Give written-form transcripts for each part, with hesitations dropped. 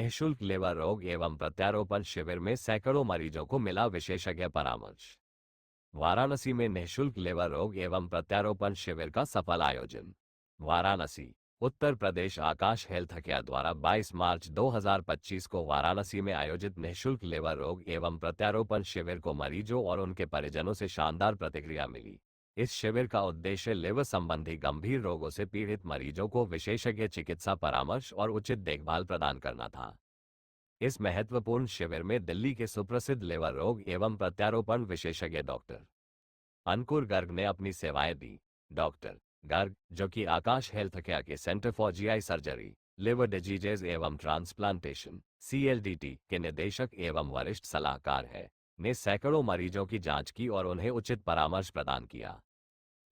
निःशुल्क लेवर रोग एवं प्रत्यारोपण शिविर में सैकड़ों मरीजों को मिला विशेषज्ञ परामर्श। वाराणसी में निःशुल्क लेवर रोग एवं प्रत्यारोपण शिविर का सफल आयोजन। वाराणसी, उत्तर प्रदेश। आकाश हेल्थ केयर द्वारा 22 मार्च 2025 को वाराणसी में आयोजित निःशुल्क लेवर रोग एवं प्रत्यारोपण शिविर को मरीजों और उनके परिजनों से शानदार प्रतिक्रिया मिली। इस शिविर का उद्देश्य लिवर संबंधी गंभीर रोगों से पीड़ित मरीजों को विशेषज्ञ चिकित्सा परामर्श और उचित देखभाल प्रदान करना था। इस महत्वपूर्ण शिविर में दिल्ली के सुप्रसिद्ध लिवर रोग एवं प्रत्यारोपण विशेषज्ञ डॉक्टर अंकुर गर्ग ने अपनी सेवाएं दी। डॉक्टर गर्ग, जो कि आकाश हेल्थ केयर के centre for GI surgery, liver diseases एवं ट्रांसप्लांटेशन (CLDT) के निदेशक एवं वरिष्ठ सलाहकार है, ने सैकड़ों मरीजों की जांच की और उन्हें उचित परामर्श प्रदान किया।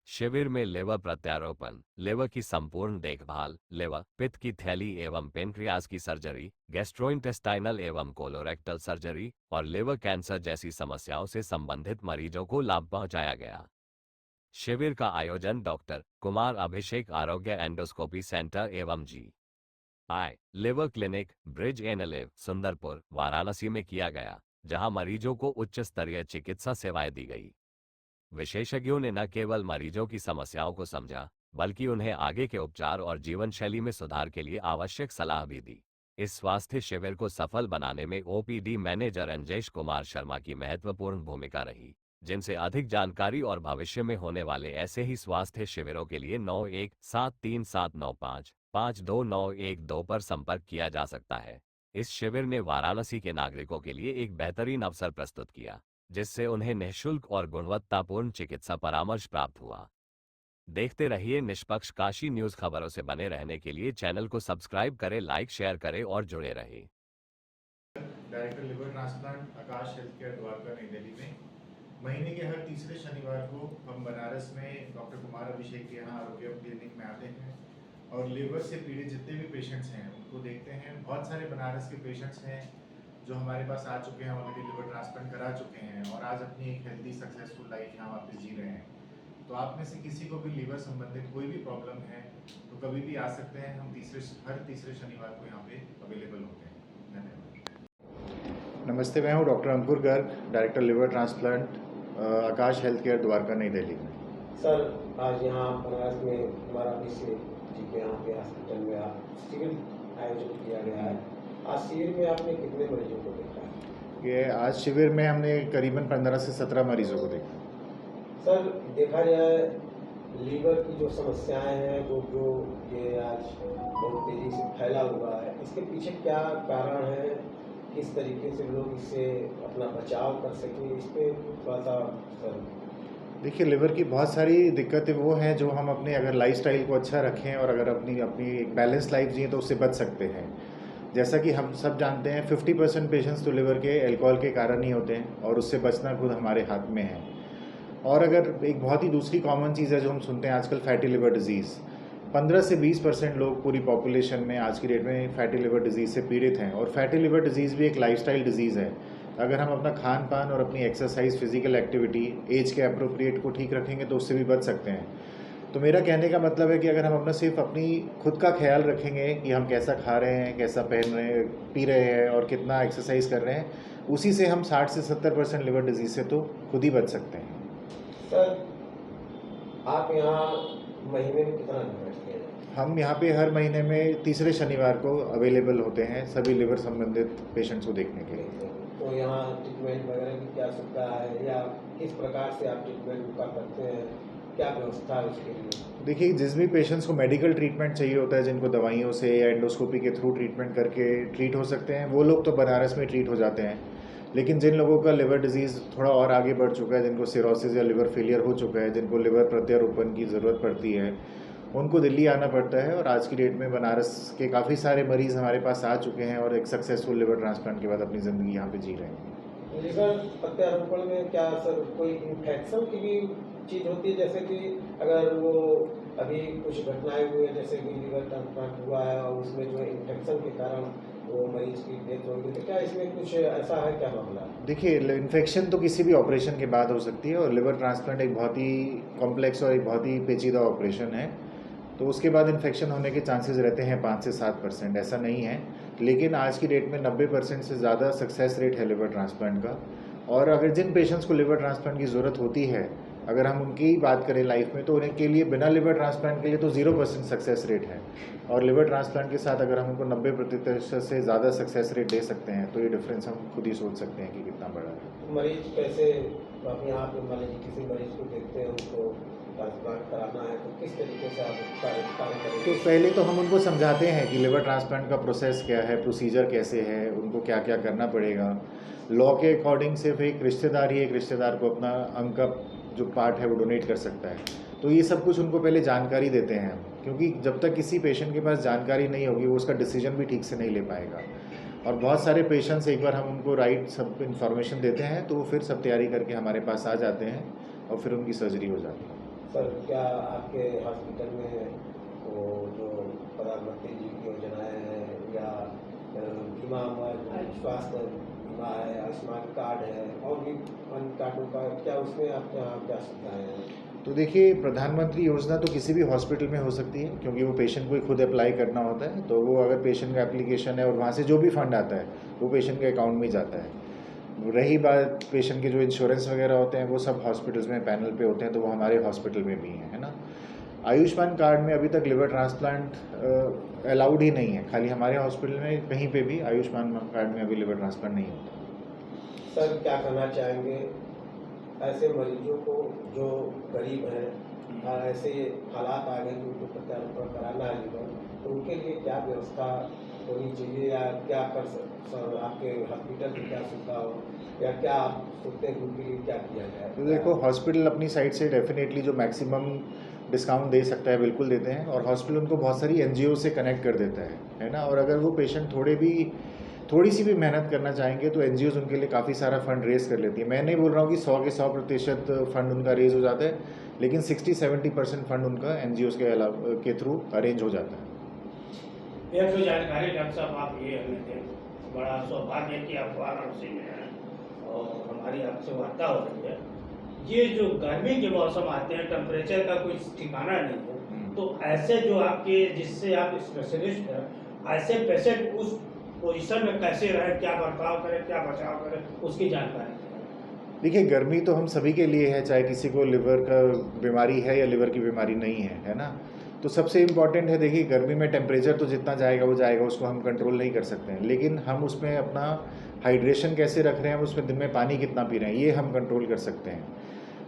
शिविर में लिवर प्रत्यारोपण, लिवर की संपूर्ण देखभाल, लिवर, पित्त की थैली एवं पेनक्रियाज की सर्जरी, गैस्ट्रोइंटेस्टाइनल एवं कोलोरेक्टल सर्जरी और लिवर कैंसर जैसी समस्याओं से संबंधित मरीजों को लाभ पहुंचाया गया। शिविर का आयोजन doctor Kumar Abhishek Arogya endoscopy centre एवं GI लिवर क्लिनिक, ब्रिज एनएलएव, सुंदरपुर, वाराणसी में किया गया, जहां मरीजों को उच्च स्तरीय चिकित्सा सेवाएं दी गई। विशेषज्ञों ने न केवल मरीजों की समस्याओं को समझा, बल्कि उन्हें आगे के उपचार और जीवन शैली में सुधार के लिए आवश्यक सलाह भी दी। इस स्वास्थ्य शिविर को सफल बनाने में OPD मैनेजर अंजेश कुमार शर्मा की महत्वपूर्ण भूमिका रही, जिनसे अधिक जानकारी और भविष्य में होने वाले ऐसे ही स्वास्थ्य शिविरों के लिए 917379552912 पर संपर्क किया जा सकता है। इस शिविर ने वाराणसी के नागरिकों के लिए एक बेहतरीन अवसर प्रस्तुत किया, जिससे उन्हें निःशुल्क और गुणवत्तापूर्ण चिकित्सा परामर्श प्राप्त हुआ। देखते रहिए निष्पक्ष काशी न्यूज। खबरों से बने रहने के लिए चैनल को सब्सक्राइब करें, लाइक शेयर करें और जुड़े रहें। डायरेक्टर लिवर ट्रांसप्लांट आकाश हेल्थ केयर द्वारका नई दिल्ली में महीने के हर तीसरे शनिवार को हम बनारस में डॉक्टर कुमार अभिषेक के यहाँ आरोग्य क्लिनिक में आते हैं और लिवर से पीड़ित जितने भी पेशेंट्स हैं उनको देखते हैं। बहुत सारे बनारस के पेशेंट्स हैं जो हमारे पास आ चुके हैं, ऑलरेडी लिवर ट्रांसप्लांट करा चुके हैं और आज अपनी एक हेल्दी सक्सेसफुल लाइफ यहाँ वापस जी रहे हैं। तो आप में से किसी को भी लिवर संबंधित कोई भी प्रॉब्लम है तो कभी भी आ सकते हैं। हम हर तीसरे शनिवार को यहाँ पे अवेलेबल होते हैं। धन्यवाद। नमस्ते, मैं हूँ डॉक्टर अंकुर गर्ग, डायरेक्टर लिवर ट्रांसप्लांट आकाश हेल्थ केयर द्वारका नई दिल्ली में। सर, आज यहाँ बनारस में हमारा अभिषेक जी के यहाँ पे हॉस्पिटल में शिविर आयोजित किया गया है। आज शिविर में आपने कितने मरीजों को देखा है? ये आज शिविर में हमने करीबन 15 से 17 मरीजों को देखा। सर, देखा जाए लीवर की जो समस्याएं हैं वो जो ये आज बहुत तेज़ी से फैला हुआ है, इसके पीछे क्या कारण है? किस तरीके से लोग इससे अपना बचाव कर सकें, इस पर थोड़ा सा सर। देखिए, लिवर की बहुत सारी दिक्कतें वो हैं जो हम अपने अगर लाइफस्टाइल को अच्छा रखें और अगर अपनी अपनी एक बैलेंस लाइफ जिए तो उससे बच सकते हैं। जैसा कि हम सब जानते हैं 50% पेशेंट्स तो लिवर के अल्कोहल के कारण ही होते हैं और उससे बचना खुद हमारे हाथ में है। और अगर एक बहुत ही दूसरी कॉमन चीज़ है जो हम सुनते हैं आजकल, फैटी लिवर डिजीज़। 15 से 20% लोग पूरी पॉपुलेशन में आज की डेट में फैटी लिवर डिजीज़ से पीड़ित हैं और फैटी लिवर डिजीज़ भी एक लाइफस्टाइल डिजीज़ है। अगर हम अपना खान पान और अपनी एक्सरसाइज, फिजिकल एक्टिविटी एज के अप्रोप्रिएट को ठीक रखेंगे तो उससे भी बच सकते हैं। तो मेरा कहने का मतलब है कि अगर हम अपना सिर्फ अपनी खुद का ख्याल रखेंगे कि हम कैसा खा रहे हैं, कैसा पहन रहे हैं, पी रहे हैं और कितना एक्सरसाइज कर रहे हैं, उसी से हम 60 से 70% लिवर डिजीज़ से तो खुद ही बच सकते हैं। सर, आप यहाँ महीने में कितना दिन बैठते हैं? हम यहाँ पे हर महीने में तीसरे शनिवार को अवेलेबल होते हैं सभी लिवर संबंधित पेशेंट्स को देखने के लिए। तो यहाँ ट्रीटमेंट वगैरह की क्या सुविधा है या किस प्रकार से आप ट्रीटमेंट उनका करते हैं, क्या व्यवस्था है उसके लिए? देखिए, जिस भी पेशेंट्स को मेडिकल ट्रीटमेंट चाहिए होता है, जिनको दवाइयों से या एंडोस्कोपी के थ्रू ट्रीटमेंट करके ट्रीट हो सकते हैं, वो लोग तो बनारस में ट्रीट हो जाते हैं। लेकिन जिन लोगों का लिवर डिजीज़ थोड़ा और आगे बढ़ चुका है, जिनको सिरोसिस या लिवर फेलियर हो चुका है, जिनको लिवर प्रत्यारोपण की ज़रूरत पड़ती है, उनको दिल्ली आना पड़ता है। और आज की डेट में बनारस के काफ़ी सारे मरीज़ हमारे पास आ चुके हैं और एक सक्सेसफुल लिवर ट्रांसप्लांट के बाद अपनी ज़िंदगी यहाँ पे जी रहे हैं। लिवर प्रत्यारोपण में क्या सर कोई इन्फेक्शन की भी चीज़ होती है? जैसे कि अगर वो अभी कुछ घटनाएं हुई है, जैसे कि लिवर ट्रांसप्लांट हुआ है और उसमें जो इन्फेक्शन के कारण वो मरीज की डेथ हो गई, तो क्या इसमें कुछ ऐसा है, क्या मामला? देखिए, इन्फेक्शन तो किसी भी ऑपरेशन के बाद हो सकती है और लिवर ट्रांसप्लांट एक बहुत ही कॉम्प्लेक्स और एक बहुत ही पेचीदा ऑपरेशन है। तो उसके बाद इन्फेक्शन होने के चांसेस रहते हैं 5 से 7%, ऐसा नहीं है। लेकिन आज की डेट में 90% से ज़्यादा सक्सेस रेट है लिवर ट्रांसप्लांट का। और अगर जिन पेशेंट्स को लिवर ट्रांसप्लांट की ज़रूरत होती है, अगर हम उनकी बात करें लाइफ में, तो उनके लिए बिना लिवर ट्रांसप्लांट के लिए तो 0% सक्सेस रेट है। और लिवर ट्रांसप्लांट के साथ अगर हम उनको 90% से ज़्यादा सक्सेस रेट दे सकते हैं, तो ये डिफरेंस हम खुद ही सोच सकते हैं कि कितना बड़ा है। मरीज कैसे अपने आप में, मान लीजिए किसी मरीज को देखते हैं, उनको ट्रांसप्लांट कराना है, तो किस तरीके से आप कार्य करेंगे? तो पहले तो हम उनको समझाते हैं कि लिवर ट्रांसप्लांट का प्रोसेस क्या है, प्रोसीजर कैसे है, उनको क्या क्या करना पड़ेगा। लॉ के अकॉर्डिंग सिर्फ एक रिश्तेदार ही एक रिश्तेदार को अपना अंग का जो पार्ट है वो डोनेट कर सकता है। तो ये सब कुछ उनको पहले जानकारी देते हैं हम, क्योंकि जब तक किसी पेशेंट के पास जानकारी नहीं होगी वो उसका डिसीजन भी ठीक से नहीं ले पाएगा। और बहुत सारे पेशेंट्स एक बार हम उनको राइट सब इन्फॉर्मेशन देते हैं तो वो फिर सब तैयारी करके हमारे पास आ जाते हैं और फिर उनकी सर्जरी हो जाती है। सर, क्या आपके हॉस्पिटल में वो जो प्रधानमंत्री जी की योजनाएं हैं या बीमा स्वास्थ्य बीमा है, आयुष्मान कार्ड है और भी अन्य कार्डों का, क्या उसमें आपके यहाँ क्या सुविधाएं हैं? तो देखिए, प्रधानमंत्री योजना तो किसी भी हॉस्पिटल में हो सकती है, क्योंकि वो पेशेंट को ही खुद अप्लाई करना होता है। तो वो अगर पेशेंट का एप्लीकेशन है और वहाँ से जो भी फंड आता है वो पेशेंट के अकाउंट में ही जाता है। रही बात पेशेंट के जो इंश्योरेंस वगैरह होते हैं वो सब हॉस्पिटल्स में पैनल पे होते हैं, तो वो हमारे हॉस्पिटल में भी हैं, है ना। आयुष्मान कार्ड में अभी तक लिवर ट्रांसप्लांट अलाउड ही नहीं है, खाली हमारे हॉस्पिटल में, कहीं पे भी आयुष्मान कार्ड में अभी लिवर ट्रांसप्लांट नहीं होता। सर, क्या कहना चाहेंगे ऐसे मरीजों को जो गरीब हैं और ऐसे हालात आ गए कि उनको प्रत्यारोपण कराना है लिवर, तो उनके लिए क्या व्यवस्था होनी चाहिए या क्या कर सर आपके हॉस्पिटल में क्या सुविधा हो या क्या आप सोचते हैं कि उनके लिए क्या किया जाए? तो देखो, हॉस्पिटल अपनी साइड से डेफिनेटली जो मैक्सिमम डिस्काउंट दे सकता है बिल्कुल देते हैं, और हॉस्पिटल उनको बहुत सारी एनजीओ से कनेक्ट कर देता है ना। और अगर वो पेशेंट थोड़ी सी भी मेहनत करना चाहेंगे तो एनजीओ उनके लिए काफ़ी सारा फंड रेज कर लेती है। मैं नहीं बोल रहा हूँ कि 100 के 100% फंड उनका रेज हो जाता है, लेकिन 60-70% फंड उनका एनजीओ के थ्रू अरेंज हो जाता है। यह जो जानकारी डॉक्टर साहब आप ये हमें दें, बड़ा सौभाग्य है कि आप वाराणसी में हैं और हमारी आपसे वार्ता हो रही है। ये जो गर्मी के मौसम आते हैं, टेम्परेचर का कोई ठिकाना नहीं है, तो ऐसे जो आपके जिससे आप स्पेशलिस्ट हैं, ऐसे पेशेंट उस पोजीशन में कैसे रहें, क्या बर्ताव करें, क्या बचाव करें, उसकी जानकारी दें। देखिए, गर्मी तो हम सभी के लिए है, चाहे किसी को लिवर का बीमारी है या लिवर की बीमारी नहीं है ना। तो सबसे इम्पॉर्टेंट है, देखिए, गर्मी में टेम्परेचर तो जितना जाएगा वो जाएगा, उसको हम कंट्रोल नहीं कर सकते हैं, लेकिन हम उसमें अपना हाइड्रेशन कैसे रख रहे हैं, उसमें दिन में पानी कितना पी रहे हैं, ये हम कंट्रोल कर सकते हैं।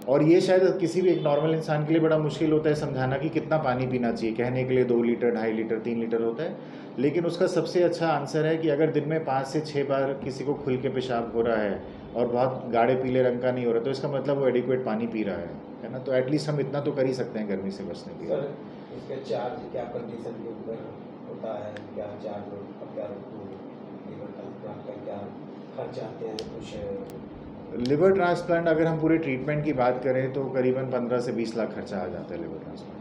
और ये शायद किसी भी एक नॉर्मल इंसान के लिए बड़ा मुश्किल होता है समझाना कि कितना पानी पीना चाहिए। कहने के लिए 2 लीटर, 2.5 लीटर, 3 लीटर होता है, लेकिन उसका सबसे अच्छा आंसर है कि अगर दिन में 5 से 6 बार किसी को खुल के पेशाब हो रहा है और बहुत गाढ़े पीले रंग का नहीं हो रहा, तो इसका मतलब वो एडिक्वेट पानी पी रहा है ना। तो एटलीस्ट हम इतना तो कर ही सकते हैं गर्मी से बचने के लिए। सर, इसके चार्ज क्या कंडीशन के ऊपर होता है, क्या चार्ज क्या लिवर ट्रांसप्लांट का क्या खर्च आते हैं कुछ? लिवर ट्रांसप्लांट अगर हम पूरे ट्रीटमेंट की बात करें तो करीबन 15 से 20 लाख खर्चा आ जाता है लिवर ट्रांसप्लांट।